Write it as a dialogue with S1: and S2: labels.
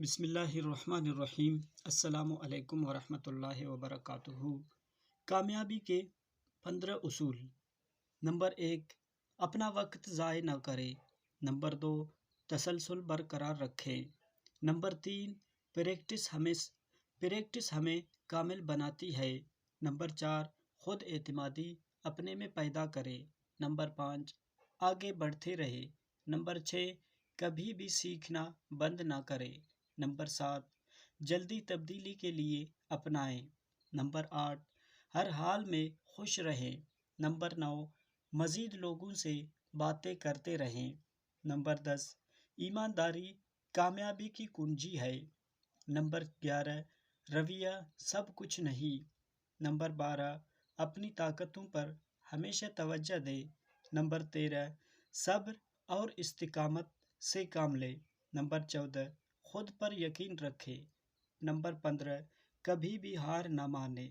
S1: بسم اللہ الرحمن الرحیم۔ السلام علیکم ورحمۃ اللہ وبرکاتہ۔ کامیابی کے 15 اصول۔ نمبر 1، اپنا وقت ضائع نہ کرے۔ نمبر 2، تسلسل برقرار رکھیں۔ نمبر 3، پریکٹس ہمیں کامل بناتی ہے۔ نمبر 4، خود اعتمادی اپنے میں پیدا کرے۔ نمبر 5، آگے بڑھتے رہے۔ نمبر 6، کبھی بھی سیکھنا بند نہ کرے۔ نمبر 7، جلدی تبدیلی کے لیے اپنائیں۔ نمبر 8، ہر حال میں خوش رہیں۔ نمبر 9، مزید لوگوں سے باتیں کرتے رہیں۔ نمبر 10، ایمانداری کامیابی کی کنجی ہے۔ نمبر 11، رویہ سب کچھ نہیں۔ نمبر 12، اپنی طاقتوں پر ہمیشہ توجہ دے۔ نمبر 13، صبر اور استقامت سے کام لے۔ نمبر 14، خود پر یقین رکھے۔ نمبر 15، کبھی بھی ہار نہ مانے۔